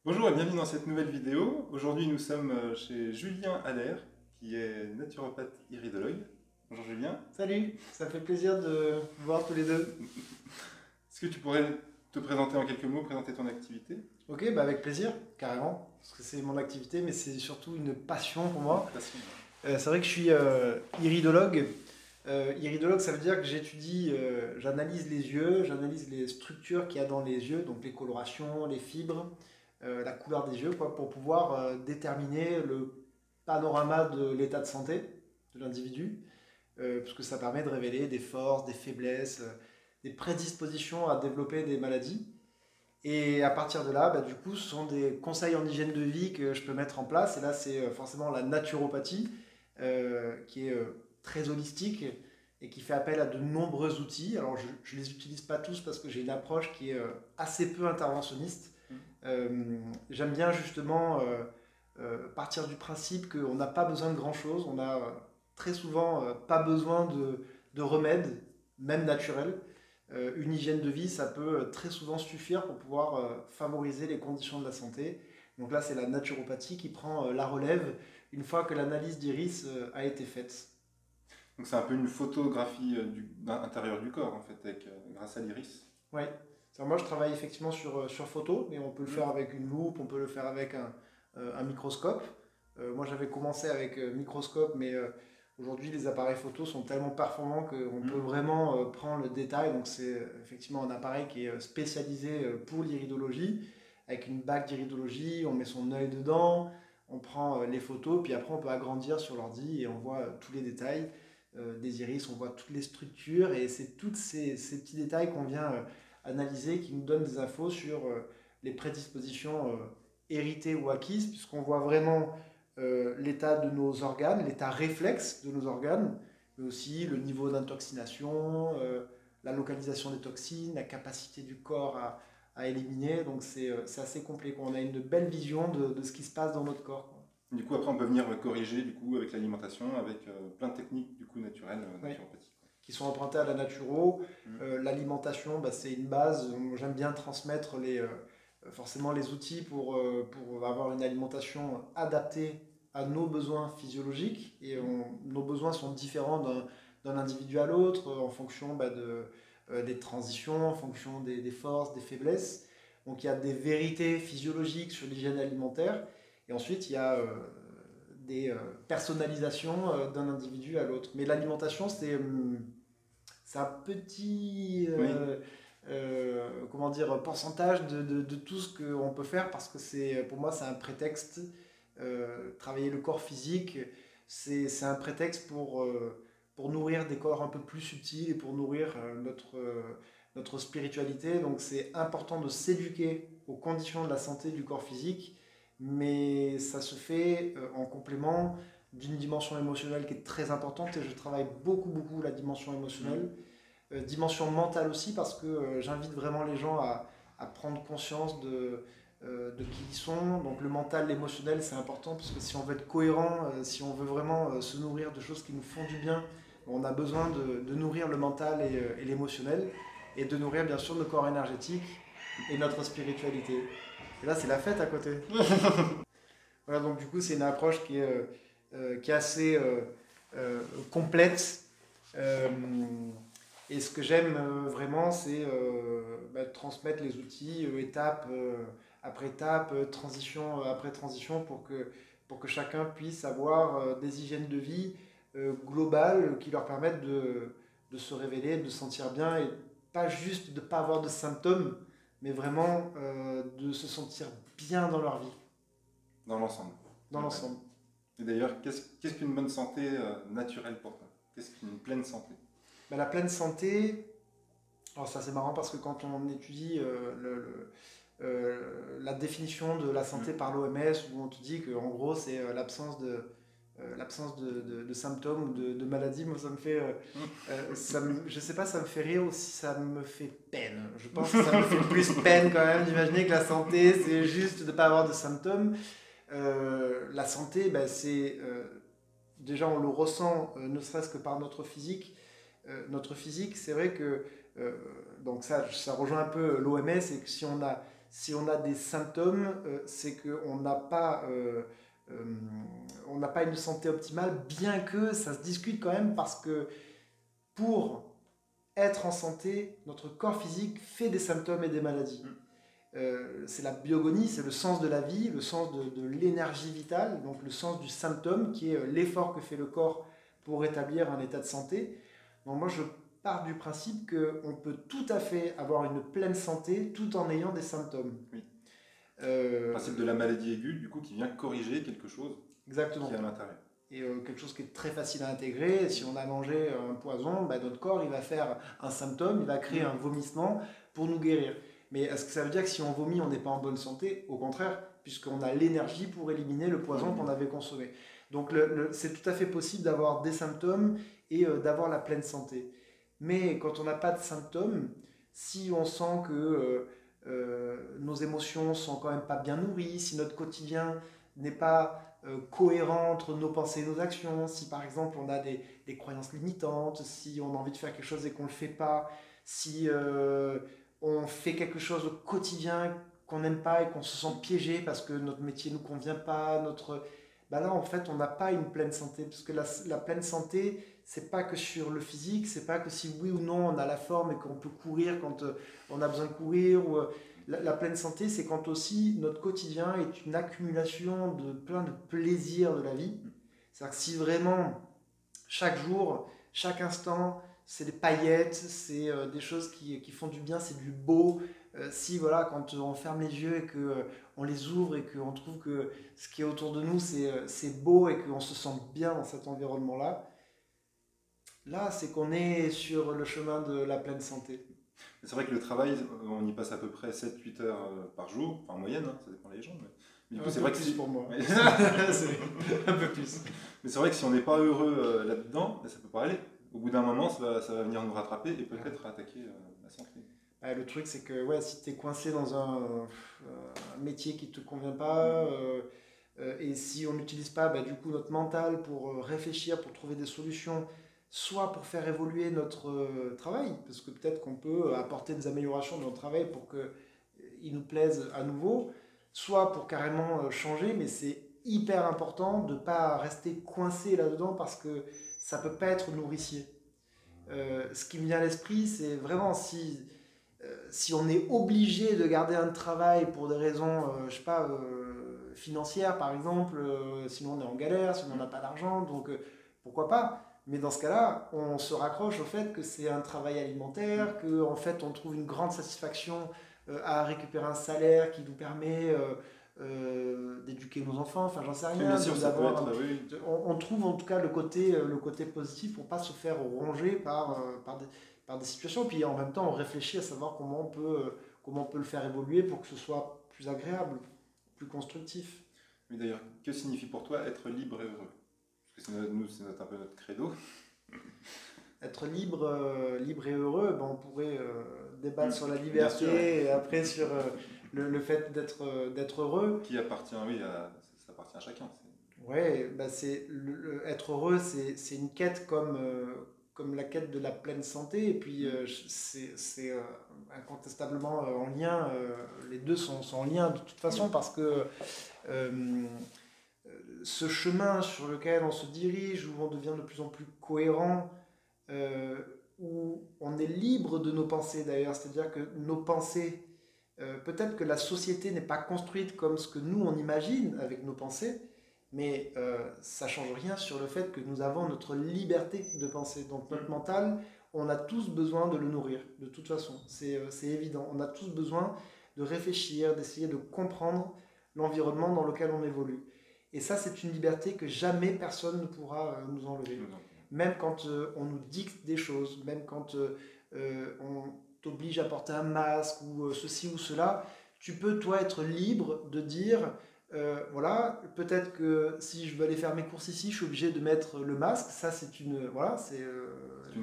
Bonjour et bienvenue dans cette nouvelle vidéo. Aujourd'hui nous sommes chez Julien Allaire, qui est naturopathe iridologue. Bonjour Julien. Salut, ça fait plaisir de vous voir tous les deux. Est-ce que tu pourrais te présenter en quelques mots, présenter ton activité? Ok, bah avec plaisir, carrément, parce que c'est mon activité, mais c'est surtout une passion pour moi. Passion. C'est vrai que je suis iridologue. Iridologue, ça veut dire que j'étudie, j'analyse les yeux, j'analyse les structures qu'il y a dans les yeux, donc les colorations, les fibres, la couleur des yeux, quoi, pour pouvoir déterminer le panorama de l'état de santé de l'individu. Puisque ça permet de révéler des forces, des faiblesses, des prédispositions à développer des maladies. Et à partir de là, bah, du coup, ce sont des conseils en hygiène de vie que je peux mettre en place. Et là, c'est forcément la naturopathie, qui est très holistique et qui fait appel à de nombreux outils. Alors, je ne les utilise pas tous parce que j'ai une approche qui est assez peu interventionniste. J'aime bien justement partir du principe qu'on n'a pas besoin de grand-chose. On a très souvent pas besoin de remèdes, même naturels. Une hygiène de vie, ça peut très souvent suffire pour pouvoir favoriser les conditions de la santé. Donc là, c'est la naturopathie qui prend la relève une fois que l'analyse d'iris a été faite. Donc c'est un peu une photographie intérieure du corps en fait, grâce à l'iris. Ouais. Moi, je travaille effectivement sur photo, mais on peut le faire avec une loupe, on peut le faire avec un microscope. Moi, j'avais commencé avec microscope, mais aujourd'hui, les appareils photo sont tellement performants qu'on peut vraiment prendre le détail. Donc, c'est effectivement un appareil qui est spécialisé pour l'iridologie, avec une bague d'iridologie, on met son œil dedans, on prend les photos, puis après, on peut agrandir sur l'ordi et on voit tous les détails des iris, on voit toutes les structures, et c'est tous ces petits détails qu'on vient analyser qui nous donnent des infos sur les prédispositions héritées ou acquises, puisqu'on voit vraiment l'état de nos organes, l'état réflexe de nos organes, mais aussi le niveau d'intoxination, la localisation des toxines, la capacité du corps à éliminer. Donc c'est assez complet, quoi. On a une belle vision de ce qui se passe dans notre corps, quoi. Du coup après on peut venir corriger du coup avec l'alimentation, avec plein de techniques du coup naturelles, Oui, naturopathiques. qui sont empruntés à la naturo. L'alimentation, bah, c'est une base. J'aime bien transmettre forcément les outils pour avoir une alimentation adaptée à nos besoins physiologiques. Et nos besoins sont différents d'un individu à l'autre en fonction bah, des transitions, en fonction des forces, des faiblesses. Donc il y a des vérités physiologiques sur l'hygiène alimentaire. Et ensuite, il y a des personnalisations d'un individu à l'autre. Mais l'alimentation, c'est un petit Oui. comment dire, pourcentage de tout ce qu'on peut faire, parce que pour moi, c'est un prétexte. Travailler le corps physique, c'est un prétexte pour nourrir des corps un peu plus subtils et pour nourrir notre spiritualité. Donc c'est important de s'éduquer aux conditions de la santé du corps physique, mais ça se fait en complément d'une dimension émotionnelle qui est très importante, et je travaille beaucoup la dimension émotionnelle. Dimension mentale aussi, parce que j'invite vraiment les gens à prendre conscience de qui ils sont. Donc le mental, l'émotionnel, c'est important, parce que si on veut être cohérent, si on veut vraiment se nourrir de choses qui nous font du bien, on a besoin de nourrir le mental et l'émotionnel, et de nourrir bien sûr nos corps énergétiques et notre spiritualité. Et là, c'est la fête à côté. Voilà, donc du coup, c'est une approche qui est assez complète. Euh, et ce que j'aime vraiment, c'est bah, transmettre les outils étape après étape, transition après transition, pour que chacun puisse avoir des hygiènes de vie globales qui leur permettent de se révéler, de se sentir bien, et pas juste de ne pas avoir de symptômes, mais vraiment de se sentir bien dans leur vie, Dans l'ensemble. dans l'ensemble. Et d'ailleurs, qu'est-ce qu'une bonne santé naturelle pour toi? Qu'est-ce qu'une pleine santé? Bah, la pleine santé, alors ça c'est marrant parce que quand on étudie la définition de la santé par l'OMS, où on te dit qu'en gros c'est l'absence de symptômes ou de maladies, moi ça me fait, je sais pas, ça me fait rire ou si ça me fait peine. Je pense que ça me fait plus peine quand même d'imaginer que la santé c'est juste de ne pas avoir de symptômes. La santé, bah, c'est déjà on le ressent ne serait-ce que par notre physique. Notre physique, c'est vrai que donc ça rejoint un peu l'OMS, et que si on a des symptômes, c'est qu'on n'a pas, on n'a pas une santé optimale, bien que ça se discute quand même, parce que pour être en santé, notre corps physique fait des symptômes et des maladies. C'est la biogonie, c'est le sens de la vie, le sens de l'énergie vitale, donc le sens du symptôme, qui est l'effort que fait le corps pour rétablir un état de santé. Donc moi, je pars du principe qu'on peut tout à fait avoir une pleine santé tout en ayant des symptômes. Oui. Le principe de la maladie aiguë, du coup, qui vient corriger quelque chose Exactement. qui est à l'intérieur. Et quelque chose qui est très facile à intégrer. Si on a mangé un poison, notre corps il va faire un symptôme, il va créer un vomissement pour nous guérir. Mais est-ce que ça veut dire que si on vomit, on n'est pas en bonne santé? Au contraire, puisqu'on a l'énergie pour éliminer le poison qu'on avait consommé. Donc c'est tout à fait possible d'avoir des symptômes et d'avoir la pleine santé. Mais quand on n'a pas de symptômes, si on sent que nos émotions sont quand même pas bien nourries, si notre quotidien n'est pas cohérent entre nos pensées et nos actions, si par exemple on a des croyances limitantes, si on a envie de faire quelque chose et qu'on ne le fait pas, si on fait quelque chose au quotidien qu'on n'aime pas et qu'on se sent piégé parce que notre métier ne nous convient pas, là en fait on n'a pas une pleine santé, parce que la pleine santé, c'est pas que sur le physique, c'est pas que si oui ou non on a la forme et qu'on peut courir quand on a besoin de courir, ou la pleine santé, c'est quand aussi notre quotidien est une accumulation de plein de plaisirs de la vie. C'est-à-dire que si vraiment chaque jour, chaque instant, c'est des paillettes, c'est des choses qui font du bien, c'est du beau. Si voilà, quand on ferme les yeux et qu'on les ouvre et qu'on trouve que ce qui est autour de nous, c'est beau et qu'on se sent bien dans cet environnement-là, là, c'est qu'on est sur le chemin de la pleine santé. C'est vrai que le travail, on y passe à peu près 7-8 heures par jour, enfin en moyenne, hein, ça dépend des gens. Mais du coup, c'est vrai que c'est pour moi. C'est un peu plus. Mais c'est vrai que si on n'est pas heureux là-dedans, ça peut pas aller. Au bout d'un moment, ça va venir nous rattraper et peut-être attaquer la santé. Le truc, c'est que si tu es coincé dans un métier qui ne te convient pas, et si on n'utilise pas du coup notre mental pour réfléchir, pour trouver des solutions, soit pour faire évoluer notre travail, parce que peut-être qu'on peut apporter des améliorations dans notre travail pour qu'il nous plaise à nouveau, soit pour carrément changer, mais c'est hyper important de ne pas rester coincé là-dedans, parce que ça ne peut pas être nourricier. Ce qui me vient à l'esprit, c'est vraiment si on est obligé de garder un travail pour des raisons, je sais pas, financières par exemple, sinon on est en galère, sinon on n'a pas d'argent, donc pourquoi pas? Mais dans ce cas-là, on se raccroche au fait que c'est un travail alimentaire, qu'en fait on trouve une grande satisfaction à récupérer un salaire qui nous permet d'éduquer nos enfants, enfin j'en sais rien. Bien sûr, ça peut être, oui. On trouve en tout cas le côté positif pour ne pas se faire ronger par des situations. Puis en même temps, on réfléchit à savoir comment on peut le faire évoluer pour que ce soit plus agréable, plus constructif. Mais d'ailleurs, que signifie pour toi être libre et heureux? Parce que c'est un peu notre credo. Être libre et heureux, on pourrait débattre sur la liberté et après sur le fait d'être heureux. Qui appartient, oui, ça appartient à chacun. Ouais, être heureux, c'est une quête comme la quête de la pleine santé, et puis c'est incontestablement en lien, les deux sont en lien de toute façon, parce que ce chemin sur lequel on se dirige, où on devient de plus en plus cohérent, où on est libre de nos pensées d'ailleurs, c'est-à-dire que nos pensées, peut-être que la société n'est pas construite comme ce que nous on imagine avec nos pensées, mais ça ne change rien sur le fait que nous avons notre liberté de penser. Donc notre mental, on a tous besoin de le nourrir, de toute façon, c'est évident. On a tous besoin de réfléchir, d'essayer de comprendre l'environnement dans lequel on évolue. Et ça, c'est une liberté que jamais personne ne pourra nous enlever. Même quand on nous dicte des choses, même quand on t'oblige à porter un masque ou ceci ou cela, tu peux, toi, être libre de dire... voilà, peut-être que si je veux aller faire mes courses ici, je suis obligé de mettre le masque. Ça, c'est une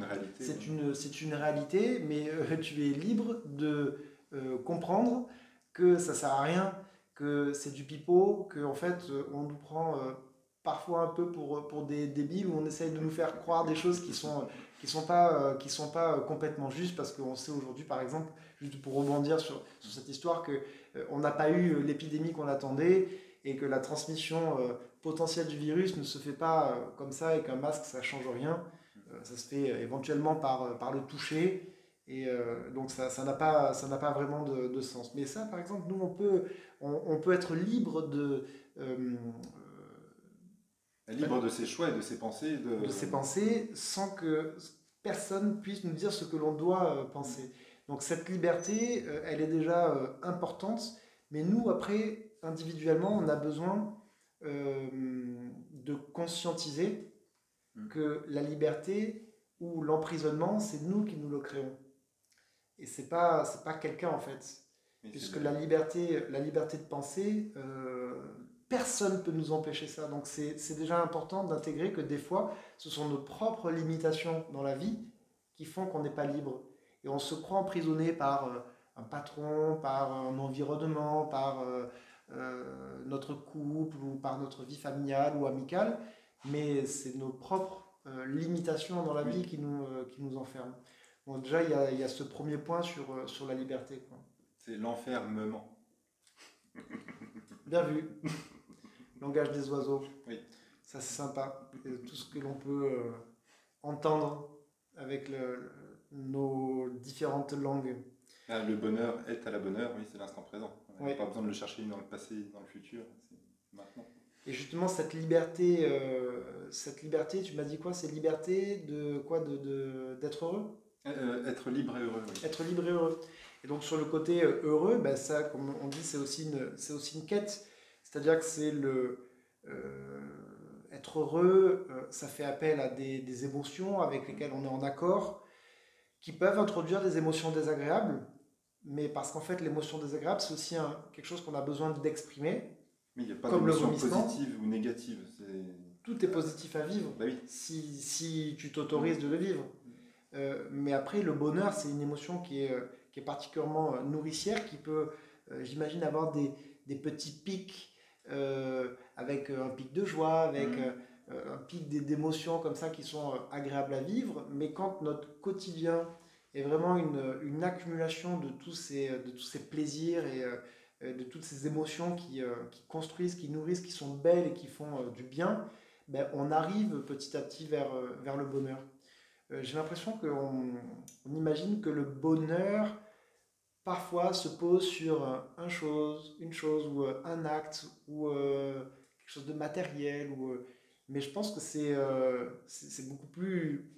réalité. C'est une réalité, mais tu es libre de comprendre que ça sert à rien, que c'est du pipeau, que en fait, on nous prend parfois un peu pour des débiles, où on essaye de nous faire croire des choses qui sont pas complètement justes, parce qu'on sait aujourd'hui, par exemple, juste pour rebondir sur cette histoire, que on n'a pas eu l'épidémie qu'on attendait et que la transmission potentielle du virus ne se fait pas comme ça et qu'un masque ça change rien. Ça se fait éventuellement par le toucher et donc ça n'a pas vraiment de sens. Mais ça, par exemple, nous on peut être libre libre de ses choix et de ses pensées. de ses pensées sans que personne puisse nous dire ce que l'on doit penser. Donc cette liberté, elle est déjà importante, mais nous, après, individuellement, on a besoin de conscientiser que la liberté ou l'emprisonnement, c'est nous qui nous le créons. Et c'est pas quelqu'un, en fait. Mais Puisque la liberté de penser, personne ne peut nous empêcher ça. Donc c'est déjà important d'intégrer que des fois, ce sont nos propres limitations dans la vie qui font qu'on n'est pas libre. Et on se croit emprisonné par un patron, par un environnement, par notre couple ou par notre vie familiale ou amicale. Mais c'est nos propres limitations dans la vie qui nous enferment. Donc déjà, il y a ce premier point sur la liberté, quoi. C'est l'enfermement. Bien vu. Langage des oiseaux. Oui. Ça, c'est sympa. Et tout ce que l'on peut entendre avec nos différentes langues. Ah, le bonheur est à la bonne heure, oui, c'est l'instant présent. On n'a Oui. pas besoin de le chercher dans le passé, dans le futur, c'est maintenant. Et justement, cette liberté, tu m'as dit quoi? C'est liberté de quoi? D'être heureux? Être libre et heureux, oui. Être libre et heureux. Et donc sur le côté heureux, ben ça, comme on dit, c'est aussi une quête. C'est-à-dire que c'est être heureux, ça fait appel à des émotions avec lesquelles on est en accord, qui peuvent introduire des émotions désagréables, mais parce qu'en fait l'émotion désagréable, c'est aussi quelque chose qu'on a besoin d'exprimer. Mais il n'y a pas Comme le d'émotion vomissement. positive ou négative. Tout est positif à vivre, Bah oui. si tu t'autorises de le vivre. Mais après, le bonheur, c'est une émotion qui est particulièrement nourricière, qui peut, j'imagine, avoir des petits pics, avec un pic de joie, avec un pic d'émotions comme ça qui sont agréables à vivre. Mais quand notre quotidien est vraiment une accumulation de tous ces plaisirs et de toutes ces émotions qui construisent, qui nourrissent, qui sont belles et qui font du bien, ben, on arrive petit à petit vers le bonheur. J'ai l'impression qu'on imagine que le bonheur parfois se pose sur une chose ou un acte ou quelque chose de matériel. Mais je pense que c'est beaucoup plus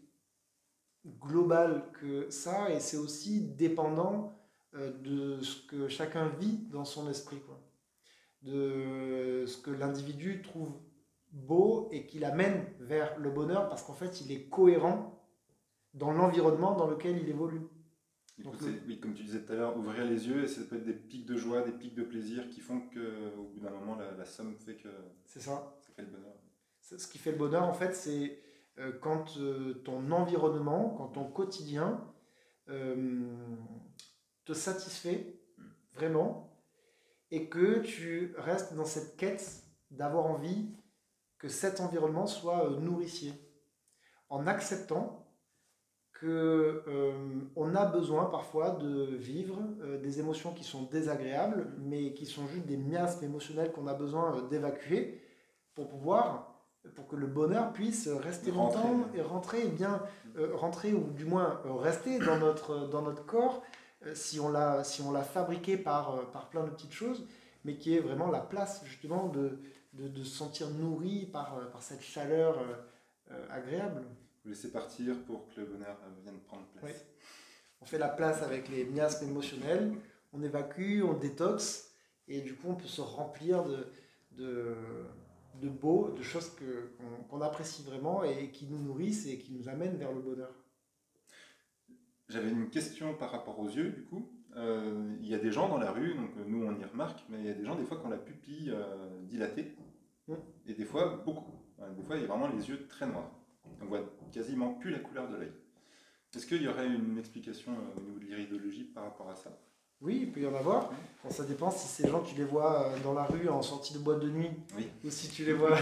global que ça et c'est aussi dépendant de ce que chacun vit dans son esprit, quoi. De ce que l'individu trouve beau et qui l'amène vers le bonheur parce qu'en fait il est cohérent dans l'environnement dans lequel il évolue. Donc, oui, comme tu disais tout à l'heure, ouvrir les yeux et ça peut être des pics de joie, des pics de plaisir qui font qu'au bout d'un moment, la somme fait que c'est ça fait le bonheur. Ce qui fait le bonheur, en fait, c'est quand ton environnement, quand ton quotidien te satisfait vraiment et que tu restes dans cette quête d'avoir envie que cet environnement soit nourricier, en acceptant qu'on a besoin parfois de vivre des émotions qui sont désagréables, mais qui sont juste des miasmes émotionnels qu'on a besoin d'évacuer pour que le bonheur puisse rester longtemps et rentrer ou du moins rester dans notre corps si on l'a fabriqué par plein de petites choses, mais qui est vraiment la place justement de se sentir nourri par cette chaleur agréable. Vous laissez partir pour que le bonheur vienne prendre place. Oui. On fait la place avec les miasmes émotionnels, on évacue, on détoxe, et du coup on peut se remplir de beau, de choses qu'on apprécie vraiment et qui nous nourrissent et qui nous amènent vers le bonheur. J'avais une question par rapport aux yeux, du coup. Il y a des gens dans la rue, donc nous on y remarque, mais il y a des gens des fois qui ont la pupille dilatée, et des fois beaucoup. Des fois il y a vraiment les yeux très noirs. On voit quasiment plus la couleur de l'œil. Est-ce qu'il y aurait une explication au niveau de l'iridologie par rapport à ça? Oui, il peut y en avoir. Bon, ça dépend si ces gens tu les vois dans la rue en sortie de boîte de nuit, oui. Ou si tu les vois...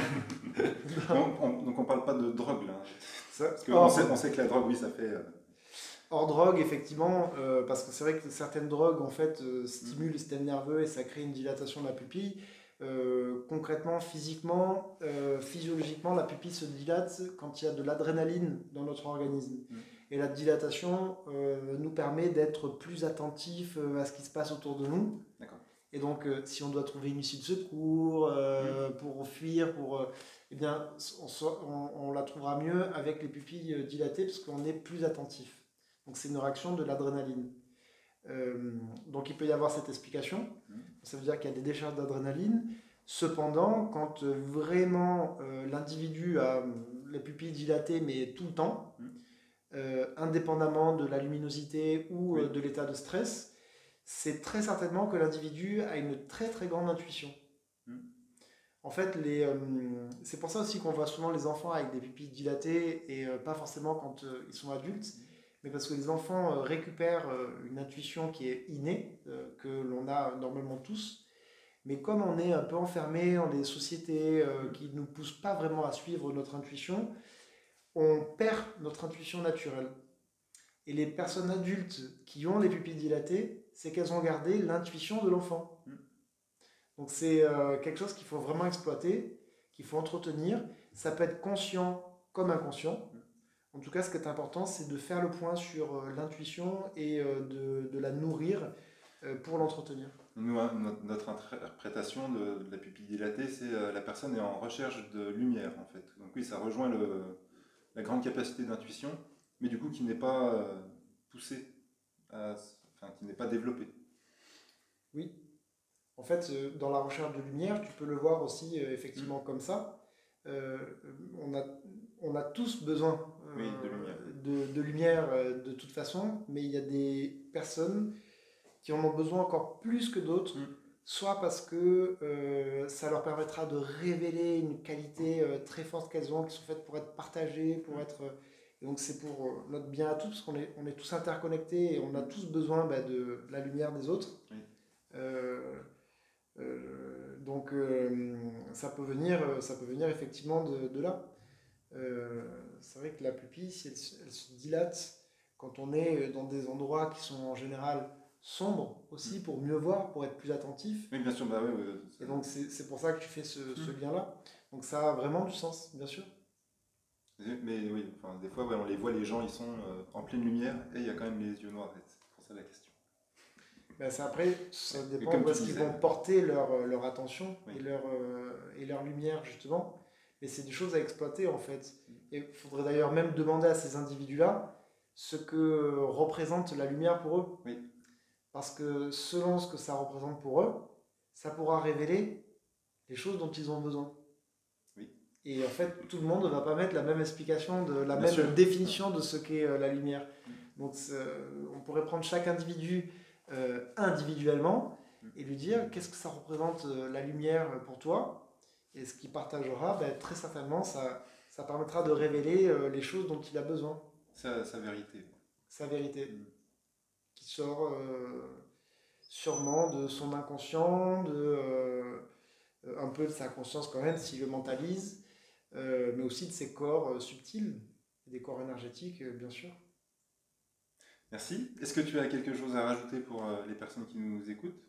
Donc on ne parle pas de drogue là. Ça... Parce qu'on sait que la drogue, oui, ça fait... Hors drogue, effectivement, parce que c'est vrai que certaines drogues en fait stimulent le système nerveux et ça crée une dilatation de la pupille. Concrètement, physiquement, physiologiquement, la pupille se dilate quand il y a de l'adrénaline dans notre organisme. Et la dilatation nous permet d'être plus attentifs à ce qui se passe autour de nous. Et donc, si on doit trouver une issue de secours pour fuir, eh bien, on la trouvera mieux avec les pupilles dilatées parce qu'on est plus attentif. Donc c'est une réaction de l'adrénaline. Donc il peut y avoir cette explication. Ça veut dire qu'il y a des décharges d'adrénaline. Cependant, quand vraiment l'individu a les pupilles dilatées, mais tout le temps, indépendamment de la luminosité ou de l'état de stress, c'est très certainement que l'individu a une très très grande intuition. En fait, c'est pour ça aussi qu'on voit souvent les enfants avec des pupilles dilatées et pas forcément quand ils sont adultes. Mais parce que les enfants récupèrent une intuition qui est innée, que l'on a normalement tous. Mais comme on est un peu enfermé dans des sociétés qui ne nous poussent pas vraiment à suivre notre intuition, on perd notre intuition naturelle. Et les personnes adultes qui ont les pupilles dilatées, c'est qu'elles ont gardé l'intuition de l'enfant. Donc c'est quelque chose qu'il faut vraiment exploiter, qu'il faut entretenir. Ça peut être conscient comme inconscient. En tout cas, ce qui est important, c'est de faire le point sur l'intuition et de la nourrir pour l'entretenir. Nous, notre interprétation de la pupille dilatée, c'est la personne est en recherche de lumière, en fait. Donc oui, ça rejoint la grande capacité d'intuition, mais du coup qui n'est pas poussée, qui n'est pas développée. Oui. En fait, dans la recherche de lumière, tu peux le voir aussi effectivement comme ça. On a tous besoin de lumière de toute façon, mais il y a des personnes qui en ont besoin encore plus que d'autres, soit parce que ça leur permettra de révéler une qualité très forte qu'elles ont, qui sont faites pour être partagées, pour être... et donc c'est pour notre bien à tous, parce qu'on est tous interconnectés et on a tous besoin de la lumière des autres. Donc ça peut venir effectivement de là. C'est vrai que la pupille, si elle se dilate quand on est dans des endroits qui sont en général sombres aussi, pour mieux voir, pour être plus attentif. Oui, bien sûr, bah oui. Et donc c'est pour ça que tu fais ce lien-là. Donc ça a vraiment du sens, bien sûr. Mais oui, enfin, des fois, on les voit, les gens, ils sont en pleine lumière et il y a quand même les yeux noirs. C'est pour ça la question. Ben après, ça dépend où est-ce qu'ils vont porter leur attention et leur lumière, justement. Mais c'est des choses à exploiter, en fait. Et il faudrait d'ailleurs même demander à ces individus-là ce que représente la lumière pour eux. Oui. Parce que selon ce que ça représente pour eux, ça pourra révéler les choses dont ils ont besoin. Oui. Et en fait, tout le monde ne va pas mettre la même explication, la même définition de ce qu'est la lumière. Donc on pourrait prendre chaque individu individuellement et lui dire qu'est-ce que ça représente la lumière pour toi, et ce qu'il partagera, très certainement ça permettra de révéler les choses dont il a besoin. Sa vérité. Sa vérité. Qui sort sûrement de son inconscient, un peu de sa conscience quand même s'il le mentalise, mais aussi de ses corps subtils, des corps énergétiques bien sûr. Merci. Est-ce que tu as quelque chose à rajouter pour les personnes qui nous écoutent?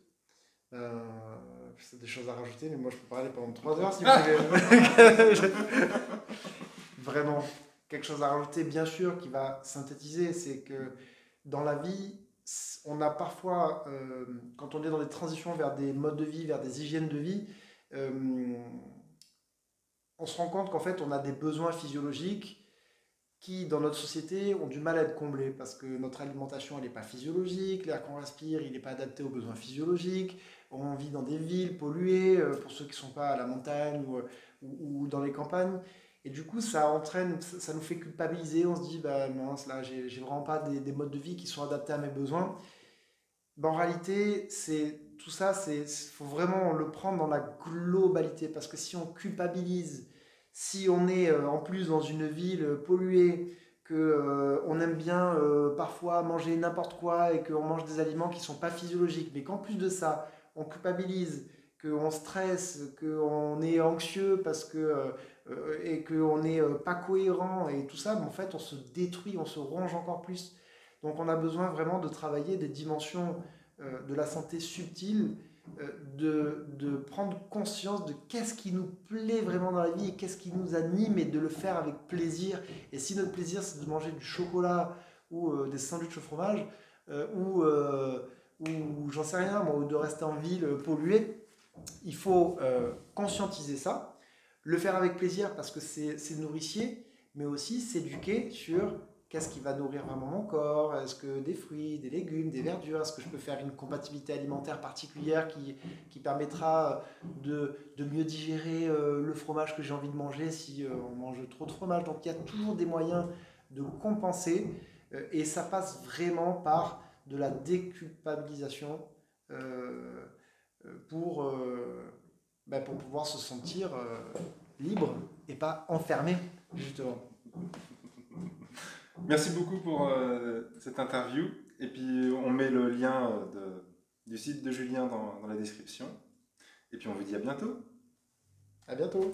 C'est des choses à rajouter, mais moi je peux parler pendant 3 heures si vous voulez. Vraiment, quelque chose à rajouter, bien sûr, qui va synthétiser, c'est que dans la vie, on a parfois, quand on est dans des transitions vers des modes de vie, vers des hygiènes de vie, on se rend compte qu'en fait on a des besoins physiologiques qui, dans notre société, ont du mal à être comblés parce que notre alimentation, elle n'est pas physiologique, l'air qu'on respire, il n'est pas adapté aux besoins physiologiques, on vit dans des villes polluées, pour ceux qui ne sont pas à la montagne ou dans les campagnes, et du coup, ça nous fait culpabiliser, on se dit, mince, là, j'ai vraiment pas des modes de vie qui sont adaptés à mes besoins. En réalité, tout ça, faut vraiment le prendre dans la globalité, parce que si on culpabilise, si on est en plus dans une ville polluée, qu'on aime bien parfois manger n'importe quoi et qu'on mange des aliments qui ne sont pas physiologiques, mais qu'en plus de ça, on culpabilise, qu'on stresse, qu'on est anxieux et qu'on n'est pas cohérent et tout ça, en fait, on se détruit, on se ronge encore plus. Donc on a besoin vraiment de travailler des dimensions de la santé subtile, de prendre conscience de qu'est-ce qui nous plaît vraiment dans la vie et qu'est-ce qui nous anime et de le faire avec plaisir. Et si notre plaisir c'est de manger du chocolat ou des sandwichs au fromage ou j'en sais rien, moi, ou de rester en ville polluée, il faut conscientiser ça, le faire avec plaisir parce que c'est nourricier, mais aussi s'éduquer sur qu'est-ce qui va nourrir vraiment mon corps, est-ce que des fruits, des légumes, des verdures, est-ce que je peux faire une compatibilité alimentaire particulière qui permettra de mieux digérer le fromage que j'ai envie de manger si on mange trop de fromage. Donc il y a toujours des moyens de compenser et ça passe vraiment par de la déculpabilisation euh, pour, pour pouvoir se sentir libre et pas enfermé, justement. Merci beaucoup pour cette interview. Et puis, on met le lien du site de Julien dans la description. Et puis, on vous dit à bientôt. À bientôt.